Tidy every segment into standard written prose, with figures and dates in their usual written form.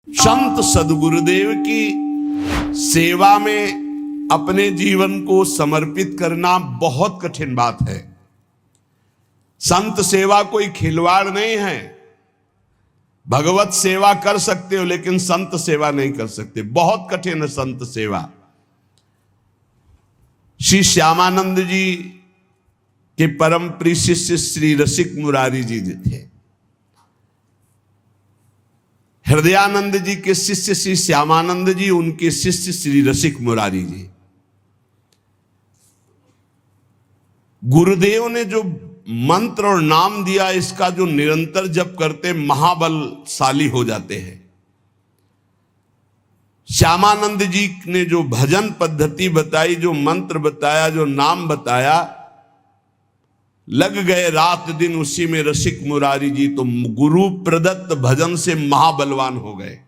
संत सदगुरुदेव की सेवा में अपने जीवन को समर्पित करना बहुत कठिन बात है। संत सेवा कोई खिलवाड़ नहीं है। भगवत सेवा कर सकते हो लेकिन संत सेवा नहीं कर सकते। बहुत कठिन है संत सेवा। श्री श्यामानंद जी के परम प्रिय शिष्य श्री रसिक मुरारी जी थे। हृदयानंद जी के शिष्य श्री श्यामानंद जी, उनके शिष्य श्री रसिक मुरारी जी। गुरुदेव ने जो मंत्र और नाम दिया, इसका जो निरंतर जप करते महाबलशाली हो जाते हैं। श्यामानंद जी ने जो भजन पद्धति बताई, जो मंत्र बताया, जो नाम बताया, लग गए रात दिन उसी में रसिक मुरारी जी तो गुरु प्रदत्त भजन से महाबलवान हो गए।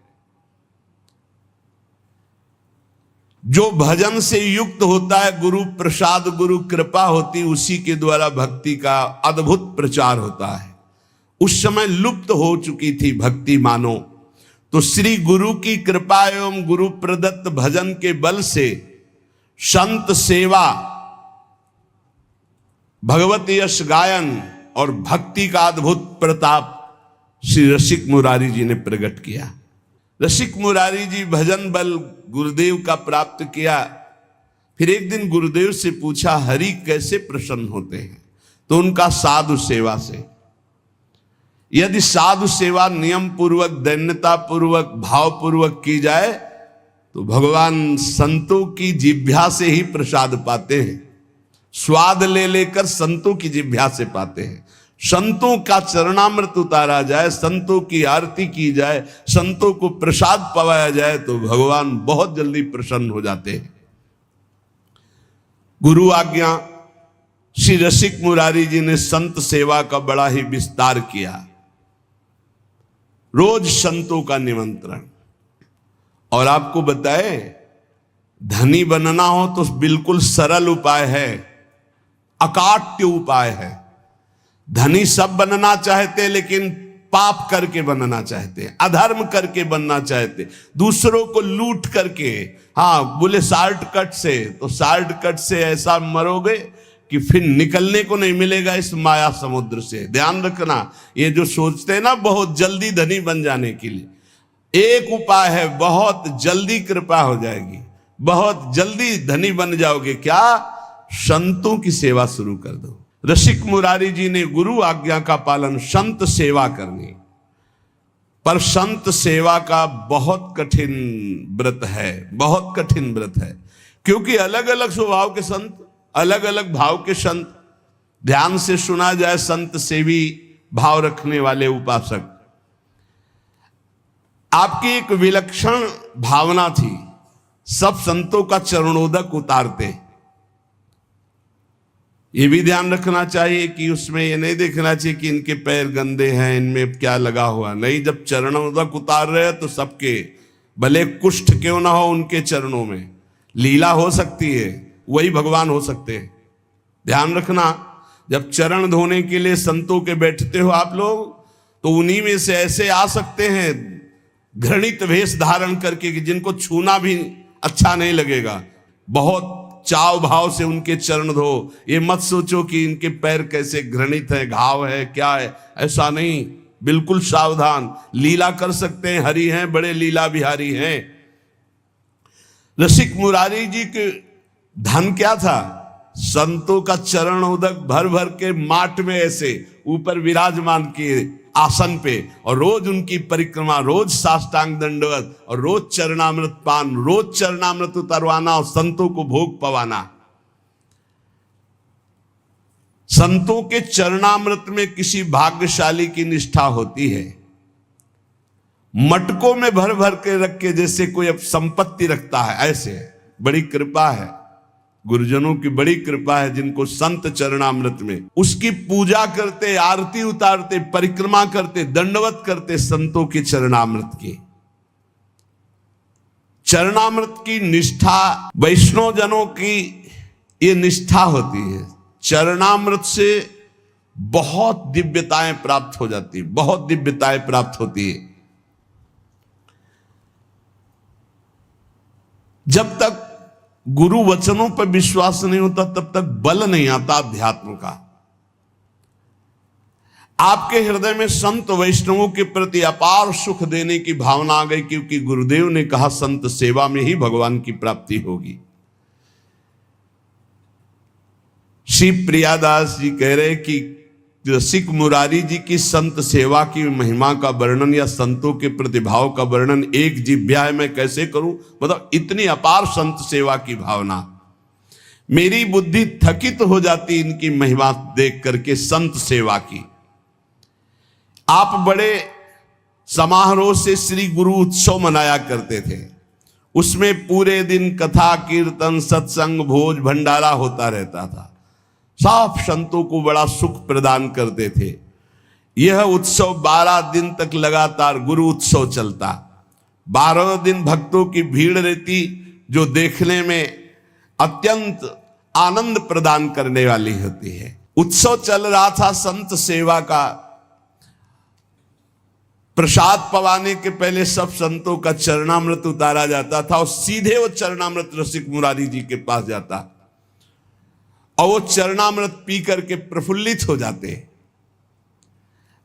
जो भजन से युक्त होता है, गुरु प्रसाद गुरु कृपा होती, उसी के द्वारा भक्ति का अद्भुत प्रचार होता है। उस समय लुप्त हो चुकी थी भक्ति मानो, तो श्री गुरु की कृपा एवं गुरु प्रदत्त भजन के बल से संत सेवा, भगवत यश गायन और भक्ति का अद्भुत प्रताप श्री रसिक मुरारी जी ने प्रकट किया। रसिक मुरारी जी भजन बल गुरुदेव का प्राप्त किया। फिर एक दिन गुरुदेव से पूछा, हरि कैसे प्रसन्न होते हैं? तो उनका साधु सेवा से। यदि साधु सेवा नियम पूर्वक, दैन्यता पूर्वक, भाव पूर्वक की जाए तो भगवान संतों की जिह्वा से ही प्रसाद पाते हैं। स्वाद ले लेकर संतों की जिह्वा से पाते हैं। संतों का चरणामृत उतारा जाए, संतों की आरती की जाए, संतों को प्रसाद पवाया जाए तो भगवान बहुत जल्दी प्रसन्न हो जाते हैं। गुरु आज्ञा श्री रसिक मुरारी जी ने संत सेवा का बड़ा ही विस्तार किया। रोज संतों का निमंत्रण। और आपको बताए, धनी बनना हो तो बिल्कुल सरल उपाय है, अकाट्य उपाय है। धनी सब बनना चाहते लेकिन पाप करके बनना चाहते, अधर्म करके बनना चाहते, दूसरों को लूट करके। हाँ, बोले शॉर्टकट से, तो शॉर्टकट से ऐसा मरोगे कि फिर निकलने को नहीं मिलेगा इस माया समुद्र से। ध्यान रखना, ये जो सोचते हैं ना बहुत जल्दी धनी बन जाने के लिए, एक उपाय है, बहुत जल्दी कृपा हो जाएगी, बहुत जल्दी धनी बन जाओगे। क्या? संतों की सेवा शुरू कर दो। रसिक मुरारी जी ने गुरु आज्ञा का पालन, संत सेवा करनी। पर संत सेवा का बहुत कठिन व्रत है, बहुत कठिन व्रत है, क्योंकि अलग अलग स्वभाव के संत, अलग अलग भाव के संत। ध्यान से सुना जाए, संत सेवी भाव रखने वाले उपासक। आपकी एक विलक्षण भावना थी, सब संतों का चरणोदक उतारते। ये भी ध्यान रखना चाहिए कि उसमें ये नहीं देखना चाहिए कि इनके पैर गंदे हैं, इनमें क्या लगा हुआ। नहीं, जब चरणोदक उतार रहे हैं तो सबके, भले कुष्ठ क्यों ना हो, उनके चरणों में लीला हो सकती है, वही भगवान हो सकते हैं। ध्यान रखना, जब चरण धोने के लिए संतों के बैठते हो आप लोग, तो उन्हीं में से ऐसे आ सकते हैं घृणित वेश धारण करके कि जिनको छूना भी अच्छा नहीं लगेगा। बहुत चाव भाव से उनके चरण धो। ये मत सोचो कि इनके पैर कैसे घृणित है, घाव है, क्या है, ऐसा नहीं। बिल्कुल सावधान। लीला कर सकते हैं, हरि हैं, बड़े लीला बिहारी हैं। रसिक मुरारी जी के धन क्या था? संतों का चरण उदक भर भर के माट में ऐसे ऊपर विराजमान किए आसन पे, और रोज उनकी परिक्रमा, रोज साष्टांग दंडवत, और रोज चरणामृत पान, रोज चरणामृत उतरवाना और संतों को भोग पवाना। संतों के चरणामृत में किसी भाग्यशाली की निष्ठा होती है। मटकों में भर भर के रख के जैसे कोई अब संपत्ति रखता है, ऐसे बड़ी कृपा है, गुरुजनों की बड़ी कृपा है जिनको संत चरणामृत में, उसकी पूजा करते, आरती उतारते, परिक्रमा करते, दंडवत करते संतों के चरणामृत की। चरणामृत की निष्ठा वैष्णव जनों की ये निष्ठा होती है। चरणामृत से बहुत दिव्यताएं प्राप्त हो जाती, बहुत दिव्यताएं प्राप्त होती है। जब तक गुरु वचनों पर विश्वास नहीं होता तब तक बल नहीं आता अध्यात्म का। आपके हृदय में संत वैष्णवों के प्रति अपार सुख देने की भावना आ गई, क्योंकि गुरुदेव ने कहा संत सेवा में ही भगवान की प्राप्ति होगी। श्री प्रियादास जी कह रहे कि रसिक मुरारी जी की संत सेवा की महिमा का वर्णन या संतों के प्रतिभाव का वर्णन एक जिह्वा में कैसे करूं, मतलब इतनी अपार संत सेवा की भावना, मेरी बुद्धि थकित हो जाती इनकी महिमा देख करके संत सेवा की। आप बड़े समारोह से श्री गुरु उत्सव मनाया करते थे, उसमें पूरे दिन कथा कीर्तन सत्संग भोज भंडारा होता रहता था, सब संतों को बड़ा सुख प्रदान करते थे। यह उत्सव 12 दिन तक लगातार गुरु उत्सव चलता, 12 दिन भक्तों की भीड़ रहती, जो देखने में अत्यंत आनंद प्रदान करने वाली होती है। उत्सव चल रहा था संत सेवा का। प्रसाद पवाने के पहले सब संतों का चरणामृत उतारा जाता था और सीधे वो चरणामृत रसिक मुरारी जी के पास जाता और वो चरणामृत पी करके प्रफुल्लित हो जाते।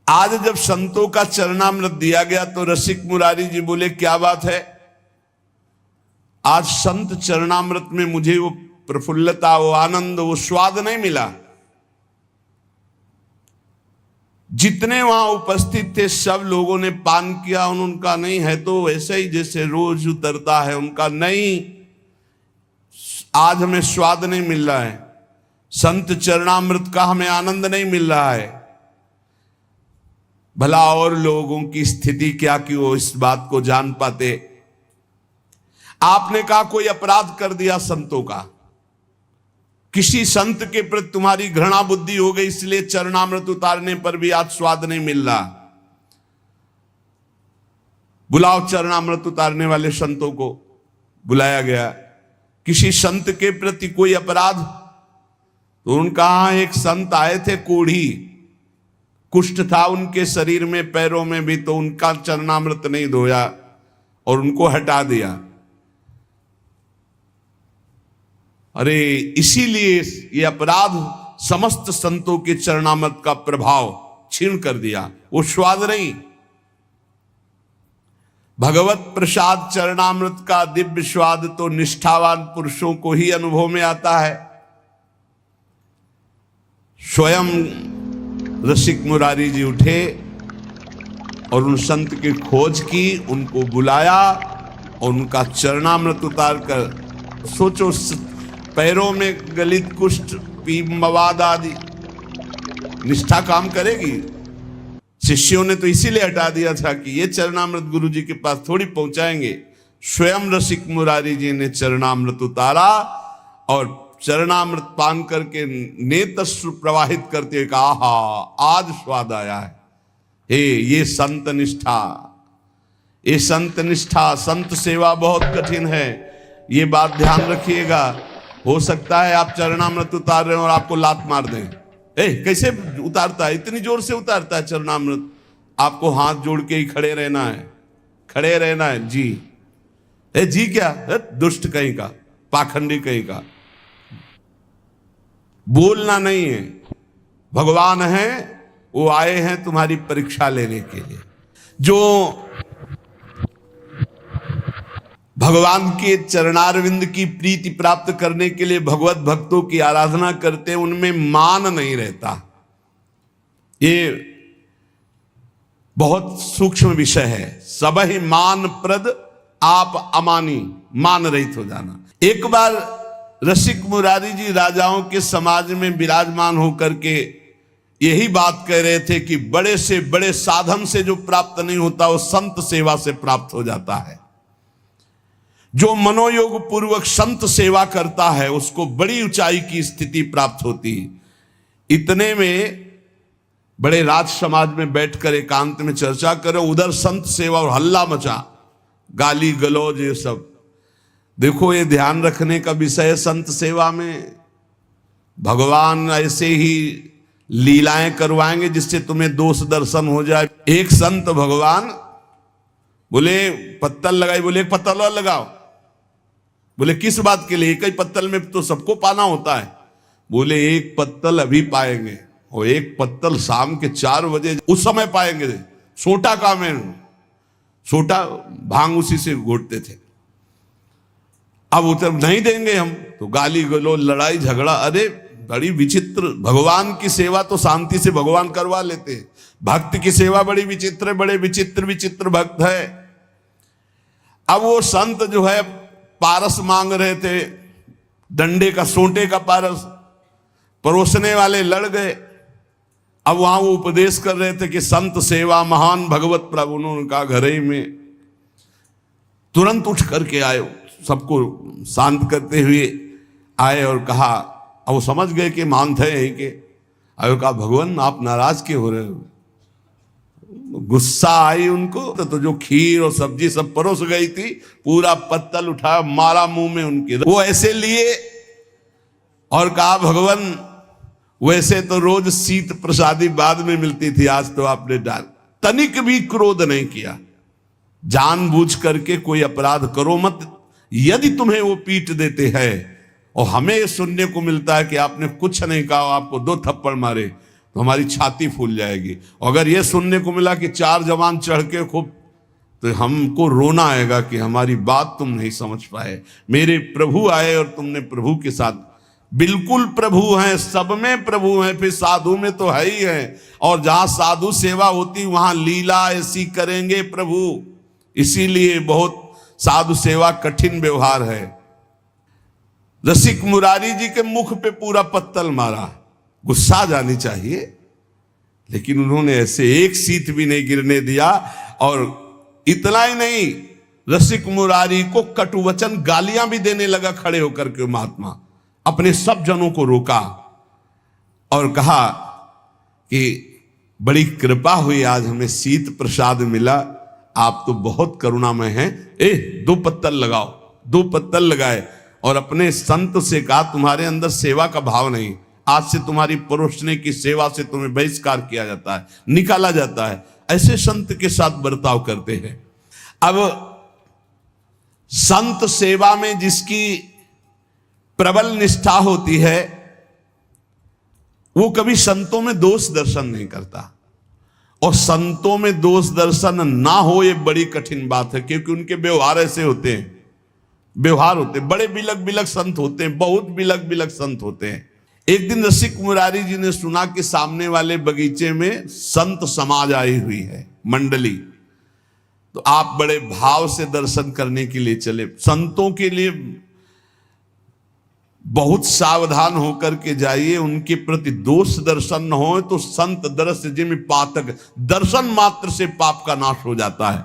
आज जब संतों का चरणामृत दिया गया तो रसिक मुरारी जी बोले, क्या बात है, आज संत चरणामृत में मुझे वो प्रफुल्लता, वो आनंद, वो स्वाद नहीं मिला। जितने वहां उपस्थित थे सब लोगों ने पान किया, उनका नहीं है तो वैसे ही जैसे रोज उतरता है, उनका नहीं, आज हमें स्वाद नहीं मिल रहा है, संत चरणामृत का हमें आनंद नहीं मिल रहा है। भला और लोगों की स्थिति क्या कि वो इस बात को जान पाते। आपने कहा कोई अपराध कर दिया संतों का, किसी संत के प्रति तुम्हारी घृणा बुद्धि हो गई, इसलिए चरणामृत उतारने पर भी आज स्वाद नहीं मिल रहा। बुलाओ चरणामृत उतारने वाले संतों को। बुलाया गया। किसी संत के प्रति कोई अपराध, तो उनका एक संत आए थे, कोढ़ी कुष्ठ था उनके शरीर में, पैरों में भी, तो उनका चरणामृत नहीं धोया और उनको हटा दिया। अरे इसीलिए ये अपराध समस्त संतों के चरणामृत का प्रभाव छीन कर दिया, वो स्वाद नहीं। भगवत प्रसाद चरणामृत का दिव्य स्वाद तो निष्ठावान पुरुषों को ही अनुभव में आता है। स्वयं रसिक मुरारी जी उठे और उन संत की खोज की, उनको बुलाया और उनका चरणामृत उतार कर, सोचो पैरों में गलित कुष्ठ मवाद आदि, निष्ठा काम करेगी। शिष्यों ने तो इसीलिए हटा दिया था कि ये चरणामृत गुरु जी के पास थोड़ी पहुंचाएंगे। स्वयं रसिक मुरारी जी ने चरणामृत उतारा और चरणामृत पान करके नेत्र प्रवाहित करते हुए कहा, आहा आज स्वाद आया है। हे ये संत निष्ठा, ये संत निष्ठा, संत सेवा बहुत कठिन है, ये बात ध्यान रखिएगा। हो सकता है आप चरणामृत उतार रहे हो और आपको लात मार दें। कैसे उतारता है, इतनी जोर से उतारता है चरणामृत, आपको हाथ जोड़ के ही खड़े रहना है, खड़े रहना है। जी जी क्या, दुष्ट कहीं का, पाखंडी कहीं का, बोलना नहीं है। भगवान है, वो आए हैं तुम्हारी परीक्षा लेने के लिए। जो भगवान के चरणारविंद की प्रीति प्राप्त करने के लिए भगवत भक्तों की आराधना करते हैं, उनमें मान नहीं रहता। ये बहुत सूक्ष्म विषय है। सब ही मान प्रद आप अमानी, मान रहित हो जाना। एक बार रसिक मुरारी जी राजाओं के समाज में विराजमान होकर के यही बात कह रहे थे कि बड़े से बड़े साधन से जो प्राप्त नहीं होता वो संत सेवा से प्राप्त हो जाता है। जो मनोयोग पूर्वक संत सेवा करता है उसको बड़ी ऊंचाई की स्थिति प्राप्त होती है। इतने में बड़े राज समाज में बैठकर एकांत में चर्चा करो, उधर संत सेवा और हल्ला मचा, गाली गलौज ये सब। देखो ये ध्यान रखने का विषय है, संत सेवा में भगवान ऐसे ही लीलाएं करवाएंगे जिससे तुम्हें दोष दर्शन हो जाए। एक संत भगवान बोले पत्तल लगाई, बोले एक पत्तल और लगाओ, बोले किस बात के लिए, एक ही पत्तल में तो सबको पाना होता है। बोले एक पत्तल अभी पाएंगे और एक पत्तल शाम के 4 बजे उस समय पाएंगे। सोटा काम है, सोटा भांग उसी से घोटते थे। अब उतर नहीं देंगे हम तो गाली गलो, लड़ाई झगड़ा। अरे बड़ी विचित्र, भगवान की सेवा तो शांति से भगवान करवा लेते हैं, भक्त की सेवा बड़ी विचित्र है, बड़े विचित्र विचित्र भक्त है। अब वो संत जो है पारस मांग रहे थे, डंडे का, सोंटे का पारस, परोसने वाले लड़ गए। अब वहां वो उपदेश कर रहे थे कि संत सेवा महान भगवत प्रभु। उन्होंने कहा घर ही में तुरंत उठ करके आए, सबको शांत करते हुए आए और कहा, अब वो समझ गए कि मान थे यहीं के। अब कहा भगवान आप नाराज क्यों हो रहे हो? गुस्सा आई उनको तो जो खीर और सब्जी सब परोस गई थी, पूरा पत्तल उठाया मारा मुंह में उनके। वो ऐसे लिए और कहा भगवान वैसे तो रोज शीत प्रसादी बाद में मिलती थी, आज तो आपने डाल। तनिक भी क्रोध नहीं किया। जानबूझ करके कोई अपराध करो मत। यदि तुम्हें वो पीट देते हैं और हमें ये सुनने को मिलता है कि आपने कुछ नहीं कहा, आपको 2 थप्पड़ मारे, तो हमारी छाती फूल जाएगी। और अगर ये सुनने को मिला कि 4 जवान चढ़ के खूब, तो हमको रोना आएगा कि हमारी बात तुम नहीं समझ पाए। मेरे प्रभु आए और तुमने प्रभु के साथ, बिल्कुल प्रभु हैं, सब में प्रभु हैं, फिर साधु में तो है ही है। और जहां साधु सेवा होती वहां लीला ऐसी करेंगे प्रभु। इसीलिए बहुत साधु सेवा कठिन व्यवहार है। रसिक मुरारी जी के मुख पे पूरा पत्तल मारा, गुस्सा जानी चाहिए, लेकिन उन्होंने ऐसे एक सीत भी नहीं गिरने दिया। और इतना ही नहीं, रसिक मुरारी को कटुवचन गालियां भी देने लगा खड़े होकर के। महात्मा अपने सब जनों को रोका और कहा कि बड़ी कृपा हुई, आज हमें शीत प्रसाद मिला, आप तो बहुत करुणामय हैं। 2 पत्तल लगाओ। 2 पत्तल लगाए और अपने संत से कहा तुम्हारे अंदर सेवा का भाव नहीं, आज से तुम्हारी परोसने की सेवा से तुम्हें बहिष्कार किया जाता है, निकाला जाता है। ऐसे संत के साथ बर्ताव करते हैं। अब संत सेवा में जिसकी प्रबल निष्ठा होती है वो कभी संतों में दोष दर्शन नहीं करता। और संतों में दोष दर्शन ना हो ये बड़ी कठिन बात है, क्योंकि उनके व्यवहार ऐसे होते हैं, व्यवहार होते हैं। बड़े बिलक बिलक संत होते हैं, बहुत बिलक बिलक संत होते हैं। एक दिन रसिक मुरारी जी ने सुना कि सामने वाले बगीचे में संत समाज आई हुई है, मंडली। तो आप बड़े भाव से दर्शन करने के लिए चले। संतों के लिए बहुत सावधान होकर के जाइए, उनके प्रति दोष दर्शन न हो तो संत दरस जिम पातक, दर्शन मात्र से पाप का नाश हो जाता है।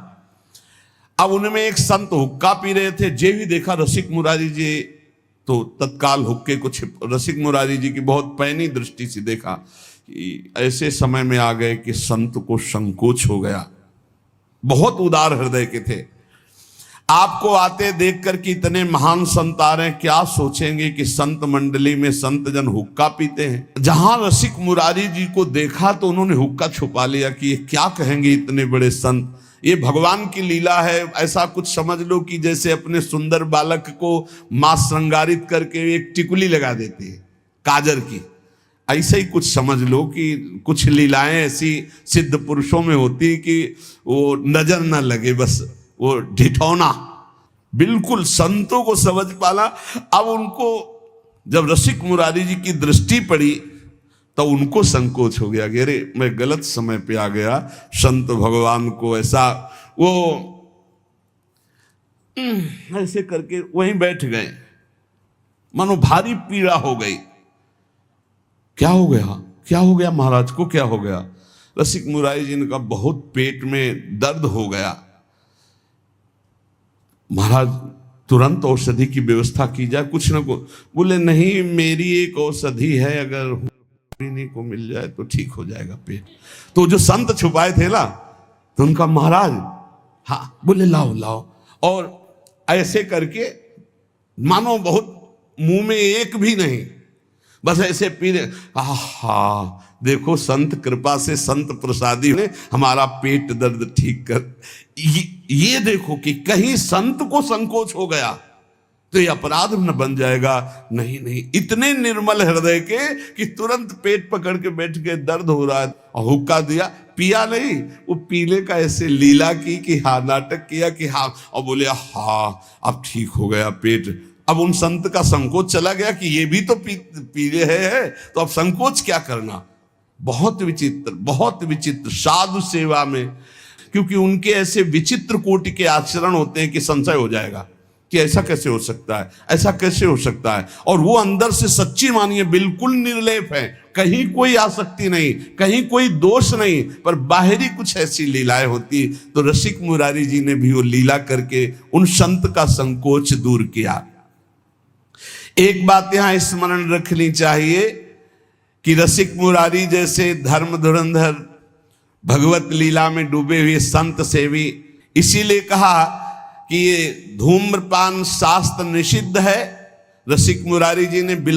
अब उनमें एक संत हुक्का पी रहे थे, जे भी देखा रसिक मुरारी जी तो तत्काल हुक्के को छिप। रसिक मुरारी जी की बहुत पैनी दृष्टि से देखा कि ऐसे समय में आ गए कि संत को संकोच हो गया। बहुत उदार हृदय के थे। आपको आते देखकर कि इतने महान संत आ रहे हैं, क्या सोचेंगे कि संत मंडली में संत जन हुक्का पीते हैं। जहां रसिक मुरारी जी को देखा तो उन्होंने हुक्का छुपा लिया कि ये क्या कहेंगे इतने बड़े संत, ये भगवान की लीला है। ऐसा कुछ समझ लो कि जैसे अपने सुंदर बालक को मां श्रृंगारित करके एक टिकुली लगा देती है काजर की, ऐसे ही कुछ समझ लो कि कुछ लीलाएं ऐसी सिद्ध पुरुषों में होती कि वो नजर न लगे, बस वो ढिठौना। बिल्कुल संतों को समझ पाला। अब उनको जब रसिक मुरारी जी की दृष्टि पड़ी तो उनको संकोच हो गया कि अरे मैं गलत समय पे आ गया। संत भगवान को ऐसा वो ऐसे करके वहीं बैठ गए, मानो भारी पीड़ा हो गई। क्या हो गया, क्या हो गया महाराज को, क्या हो गया? रसिक मुरारी जी ने कहा बहुत पेट में दर्द हो गया, महाराज तुरंत औषधि की व्यवस्था की जाए, कुछ ना कुछ। बोले नहीं, मेरी एक औषधि है, अगर पीने को मिल जाए तो ठीक हो जाएगा पेट। तो जो संत छुपाए थे ना, तो उनका महाराज हाँ, बोले लाओ लाओ। और ऐसे करके मानो बहुत मुंह में एक भी नहीं, बस ऐसे पीने। आहा, देखो संत कृपा से, संत प्रसादी ने हमारा पेट दर्द ठीक कर। ये देखो कि कहीं संत को संकोच हो गया तो ये अपराध न बन जाएगा। नहीं नहीं, इतने निर्मल हृदय के कि तुरंत पेट पकड़ के बैठ के, दर्द हो रहा है और हुक्का दिया, पिया नहीं, वो पीले का ऐसे लीला की कि हाँ, नाटक किया कि हाँ, और बोले हाँ अब ठीक हो गया पेट। अब उन संत का संकोच चला गया कि ये भी तो पीले है, तो अब संकोच क्या करना। बहुत विचित्र, बहुत विचित्र साधु सेवा में, क्योंकि उनके ऐसे विचित्र कोटि के आचरण होते हैं कि संशय हो जाएगा कि ऐसा कैसे हो सकता है, ऐसा कैसे हो सकता है। और वो अंदर से सच्ची मानिए बिल्कुल निर्लेप है, कहीं कोई आसक्ति नहीं, कहीं कोई दोष नहीं, पर बाहरी कुछ ऐसी लीलाएं होती। तो रसिक मुरारी जी ने भी वो लीला करके उन संत का संकोच दूर किया। एक बात यहां स्मरण रखनी चाहिए कि रसिक मुरारी जैसे धर्म धुरंधर भगवत लीला में डूबे हुए संत सेवी, इसीलिए कहा कि ये धूम्रपान शास्त्र निषिद्ध है। रसिक मुरारी जी ने बिल्कुल